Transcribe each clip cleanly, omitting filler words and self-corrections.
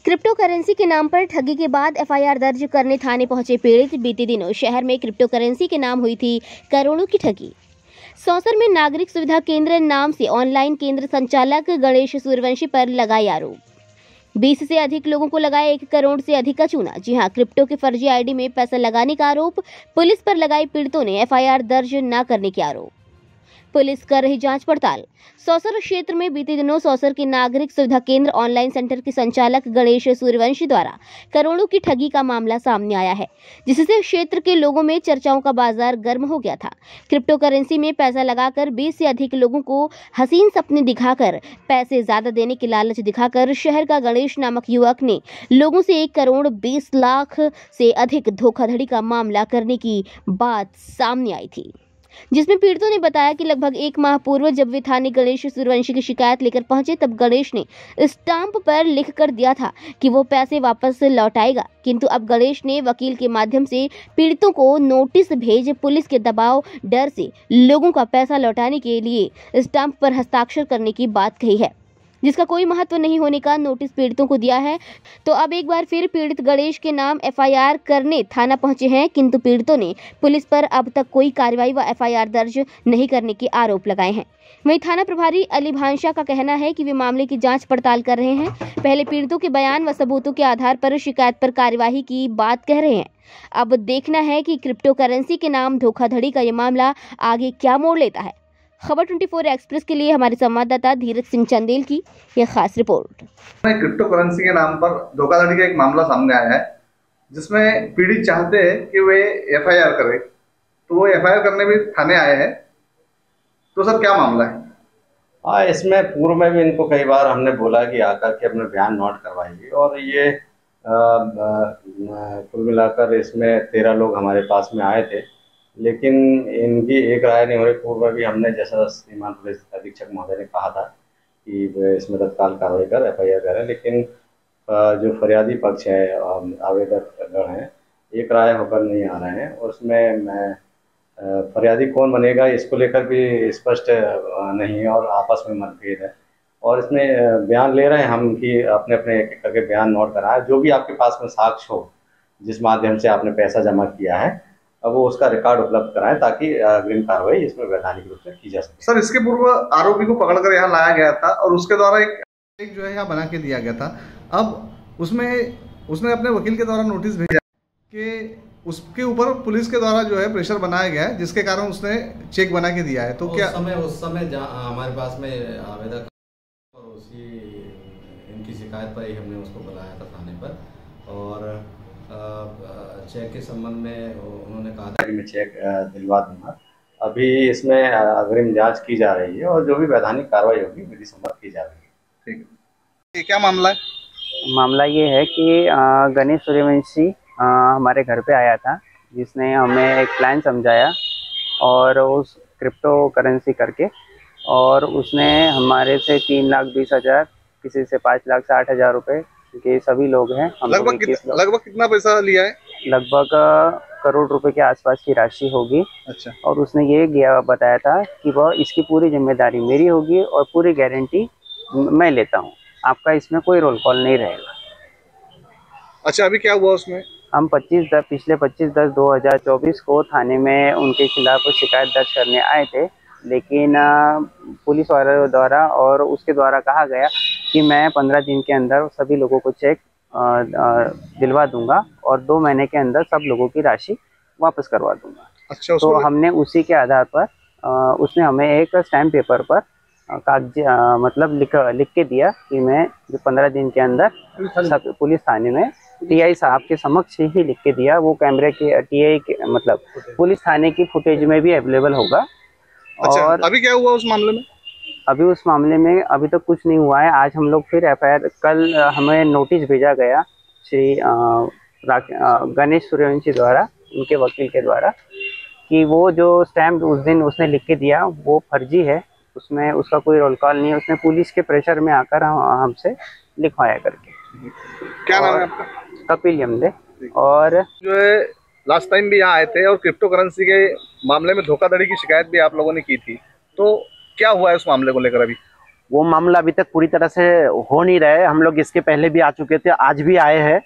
Crypto currency के नाम पर ठगी के बाद एफआईआर दर्ज करने थाने पहुंचे पीड़ित। बीते दिनों शहर में क्रिप्टो करेंसी के नाम हुई थी करोड़ों की ठगी। सौंसर में नागरिक सुविधा केंद्र नाम से ऑनलाइन केंद्र संचालक गणेश सूर्यवंशी पर लगाए आरोप। 20 से अधिक लोगों को लगाया 1 करोड़ से अधिक का चूना। जी हां, क्रिप्टो के फर्जी आईडी में पैसा लगाने का आरोप। पुलिस पर लगाई पीड़ितों ने एफआईआर दर्ज न करने के आरोप। पुलिस कर रही जांच पड़ताल। सौंसर क्षेत्र में बीते दिनों सौंसर के नागरिक सुविधा केंद्र ऑनलाइन सेंटर के संचालक गणेश सूर्यवंशी द्वारा करोड़ों की ठगी का मामला सामने आया है, जिससे क्षेत्र के लोगों में चर्चाओं का बाजार गर्म हो गया था। क्रिप्टो करेंसी में पैसा लगाकर 20 से अधिक लोगों को हसीन सपने दिखाकर पैसे ज्यादा देने की लालच दिखाकर शहर का गणेश नामक युवक ने लोगों से 1 करोड़ 20 लाख से अधिक धोखाधड़ी का मामला करने की बात सामने आई थी, जिसमें पीड़ितों ने बताया कि लगभग 1 माह पूर्व जब वे थाने गणेश सूर्यवंशी की शिकायत लेकर पहुंचे, तब गणेश ने स्टाम्प पर लिख कर दिया था कि वो पैसे वापस लौटाएगा। किंतु अब गणेश ने वकील के माध्यम से पीड़ितों को नोटिस भेज पुलिस के दबाव डर से लोगों का पैसा लौटाने के लिए स्टाम्प पर हस्ताक्षर करने की बात कही है, जिसका कोई महत्व नहीं होने का नोटिस पीड़ितों को दिया है। तो अब एक बार फिर पीड़ित गणेश के नाम एफआईआर करने थाना पहुंचे हैं, किंतु पीड़ितों ने पुलिस पर अब तक कोई कार्रवाई व एफआईआर दर्ज नहीं करने के आरोप लगाए हैं। वहीं थाना प्रभारी अली भांशा का कहना है कि वे मामले की जांच पड़ताल कर रहे हैं। पहले पीड़ितों के बयान व सबूतों के आधार पर शिकायत पर कार्यवाही की बात कह रहे हैं। अब देखना है कि क्रिप्टो करेंसी के नाम धोखाधड़ी का ये मामला आगे क्या मोड़ लेता है। खबर 24 एक्सप्रेस के लिए हमारे संवाददाता धीरज सिंह चंदेल की यह खास रिपोर्ट। क्रिप्टो करेंसी के नाम पर धोखाधड़ी का एक मामला सामने आया है, जिसमें पीड़ित चाहते हैं कि वे एफआईआर करें, तो वो एफआईआर करने भी थाने आए हैं। तो सर, क्या मामला है? हाँ, इसमें पूर्व में भी इनको कई बार हमने बोला कि आकर के अपने बयान नोट करवाइए, और ये कुल मिलाकर इसमें 13 लोग हमारे पास में आए थे, लेकिन इनकी एक राय नहीं हो रही। पूर्व में भी हमने, जैसा श्रीमान पुलिस अधीक्षक महोदय ने कहा था कि इसमें तत्काल कार्रवाई कर एफआईआर करें, लेकिन जो फरियादी पक्ष है, आवेदक गण है, एक राय होकर नहीं आ रहे हैं। और उसमें मैं फरियादी कौन बनेगा इसको लेकर भी स्पष्ट नहीं है, और आपस में मतभेद है। और इसमें बयान ले रहे हैं हम कि अपने अपने एक करके बयान नोट कराएं। जो भी आपके पास में साक्ष्य हो, जिस माध्यम से आपने पैसा जमा किया है, अब वो उसका रिकॉर्ड उपलब्ध कराएं, ताकि अग्रिम कार्रवाई इसमें वैधानिक रूप से की जा सके। सर, इसके पूर्व आरोपी को पकड़कर यहाँ लाया गया था और उसके द्वारा एक जो है यहाँ बना के दिया गया था। अब उसमें उसने अपने वकील के द्वारा नोटिस भेजा कि उसके ऊपर पुलिस के द्वारा जो है प्रेशर बनाया गया है, जिसके कारण उसने चेक बना के दिया है। तो क्या उस समय हमारे पास में आवेदक और उसी इनकी शिकायत पर ही हमने उसको बुलाया था थाने पर, और चेक के संबंध में उन्होंने कहा था कि मैं चेक दिलवा दूंगा। अभी इसमें अग्रिम जांच की जा रही है, और जो भी वैधानिक कार्रवाई होगी विधि सम्मत की जा रही है। ठीक है, क्या मामला है? मामला ये है कि गणेश सूर्यवंशी हमारे घर पे आया था, जिसने हमें एक प्लान समझाया और उस क्रिप्टो करेंसी करके, और उसने हमारे से 3,20,000, किसी से 5,60,000 रुपये के सभी लोग हैं। लगभग कितना पैसा लिया है? लगभग करोड़ रुपए के आसपास की राशि होगी। अच्छा। और उसने ये बताया था कि वह इसकी पूरी जिम्मेदारी मेरी होगी और पूरी गारंटी मैं लेता हूँ, आपका इसमें कोई रोल कॉल नहीं रहेगा। अच्छा, अभी क्या हुआ उसमें? हम पिछले 25/10/2024 को थाने में उनके खिलाफ शिकायत दर्ज करने आए थे, लेकिन पुलिस वालों द्वारा और उसके द्वारा कहा गया कि मैं 15 दिन के अंदर सभी लोगों को चेक दिलवा दूंगा और 2 महीने के अंदर सब लोगों की राशि वापस करवा दूंगा। अच्छा, तो हमने उसी के आधार पर उसने हमें एक स्टैम्प पेपर पर कागज मतलब लिख के दिया कि मैं जो 15 दिन के अंदर सब पुलिस थाने में टीआई साहब के समक्ष ही लिख के दिया। वो कैमरे के टीआई के मतलब पुलिस थाने की फुटेज में भी अवेलेबल होगा। अच्छा, और अभी क्या हुआ उस मामले में? अभी उस मामले में अभी तक कुछ नहीं हुआ है। आज हम लोग फिर एफआईआर, कल हमें नोटिस भेजा गया श्री गणेश सूर्यवंशी द्वारा, उनके वकील के द्वारा, कि वो जो स्टैम्प उस दिन उसने लिख के दिया वो फर्जी है, उसमें उसका कोई रोल कॉल नहीं है। उसने पुलिस के प्रेशर में आकर हमसे लिखवाया करके। क्या नाम है आपका? कपिल यमदे। और जो है लास्ट टाइम भी यहाँ आए थे और क्रिप्टो करेंसी के मामले में धोखाधड़ी की शिकायत भी आप लोगों ने की थी, तो क्या हुआ है उस मामले को लेकर? अभी वो मामला अभी तक पूरी तरह से हो नहीं रहा है। हम लोग इसके पहले भी आ चुके थे, आज भी आए हैं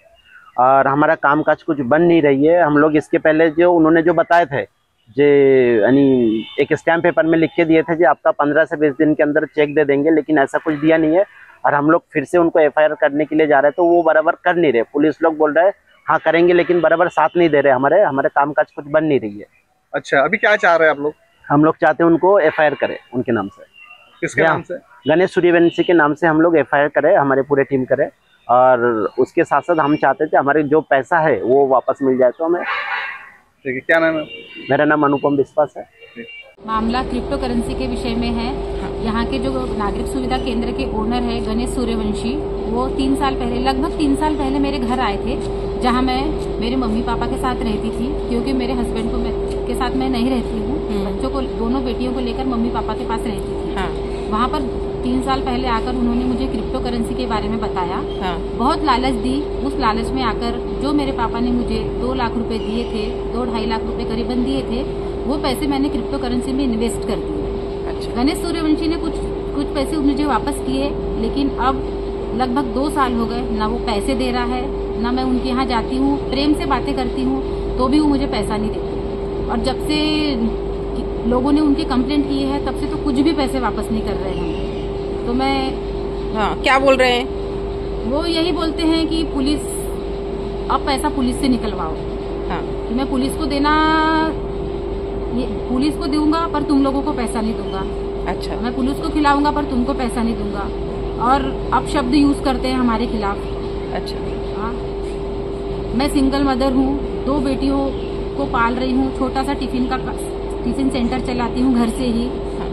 और हमारा कामकाज कुछ बन नहीं रही है। हम लोग इसके पहले जो उन्होंने जो बताए थे जे यानी एक स्टैम्प पेपर में लिख के दिए थे जी आपका 15 से 20 दिन के अंदर चेक दे देंगे, लेकिन ऐसा कुछ दिया नहीं है। और हम लोग फिर से उनको FIR करने के लिए जा रहे हैं तो वो बराबर कर नहीं रहे। पुलिस लोग बोल रहे हैं हाँ करेंगे, लेकिन बराबर साथ नहीं दे रहे। हमारे कामकाज कुछ बन नहीं रही है। अच्छा, अभी क्या चाह रहे हैं आप लोग? हम लोग चाहते हैं उनको FIR करें उनके नाम से। किसके नाम से? गणेश सूर्यवंशी के नाम से हम लोग FIR करें, हमारे पूरे टीम करें। और उसके साथ साथ हम चाहते थे हमारे जो पैसा है वो वापस मिल जाए तो हमें। ठीक है, क्या नाम है? मेरा नाम अनुपम विश्वास है। मामला क्रिप्टो करेंसी के विषय में है। यहाँ के जो नागरिक सुविधा केंद्र के ओनर है गणेश सूर्यवंशी, वो 3 साल पहले, लगभग 3 साल पहले मेरे घर आए थे, जहाँ मैं मेरे मम्मी पापा के साथ रहती थी, क्योंकि मेरे हस्बैंड के साथ मैं नहीं रहती हूँ। बच्चों को, दोनों बेटियों को लेकर मम्मी पापा के पास रहती थी। वहाँ पर 3 साल पहले आकर उन्होंने मुझे क्रिप्टो करेंसी के बारे में बताया। बहुत लालच दी। उस लालच में आकर जो मेरे पापा ने मुझे 2 लाख रुपए दिए थे, 2-2.5 लाख रुपए करीबन दिए थे, वो पैसे मैंने क्रिप्टो करेंसी में इन्वेस्ट कर दिए। अच्छा। गणेश सूर्यवंशी ने कुछ पैसे मुझे वापस किए, लेकिन अब लगभग 2 साल हो गए, ना वो पैसे दे रहा है, ना मैं उनके यहाँ जाती हूँ, प्रेम से बातें करती हूँ तो भी वो मुझे पैसा नहीं देते। और जब से लोगों ने उनकी कंप्लेंट की है तब से तो कुछ भी पैसे वापस नहीं कर रहे हैं। तो मैं क्या बोल रहे हैं? वो यही बोलते हैं कि पुलिस, अब पैसा पुलिस से निकलवाओ। कि मैं पुलिस को देना, पुलिस को दूंगा पर तुम लोगों को पैसा नहीं दूंगा। अच्छा। मैं पुलिस को खिलाऊंगा पर तुमको पैसा नहीं दूंगा। और अब शब्द यूज करते हैं हमारे खिलाफ। अच्छा। हाँ, मैं सिंगल मदर हूँ, 2 बेटियों को पाल रही हूँ, छोटा सा टिफिन सेंटर चलाती हूँ घर से ही।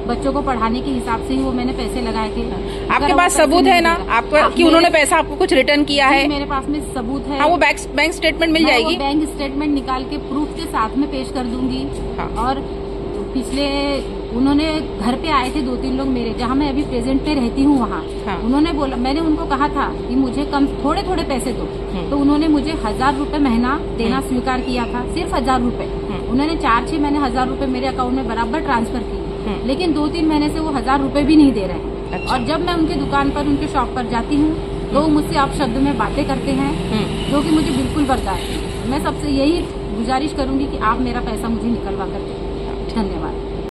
बच्चों को पढ़ाने के हिसाब से ही वो मैंने पैसे लगाए थे। आपके पास सबूत है ना आपको कि उन्होंने पैसा आपको कुछ रिटर्न किया है? मेरे पास में सबूत है। हाँ, वो बैंक स्टेटमेंट मिल जाएगी। बैंक स्टेटमेंट निकाल के प्रूफ के साथ में पेश कर दूंगी। हाँ। और पिछले उन्होंने घर पे आए थे 2-3 लोग मेरे, जहाँ मैं अभी प्रेजेंट पे रहती हूँ वहाँ। हाँ। उन्होंने बोला, मैंने उनको कहा था कि मुझे कम थोड़े पैसे दो, तो उन्होंने मुझे 1000 रुपए महीना देना स्वीकार किया था, सिर्फ 1000 रुपए। उन्होंने 4-6 महीने 1000 रुपए मेरे अकाउंट में बराबर ट्रांसफर किए, लेकिन 2-3 महीने से वो 1000 रुपए भी नहीं दे रहे हैं। अच्छा। और जब मैं उनके दुकान पर, उनके शॉप पर जाती हूँ तो वो मुझसे आप शब्द में बातें करते हैं, जो कि मुझे बिल्कुल बर्दाश्त नहीं। मैं सबसे यही गुजारिश करूंगी कि आप मेरा पैसा मुझे निकलवा कर दें। धन्यवाद।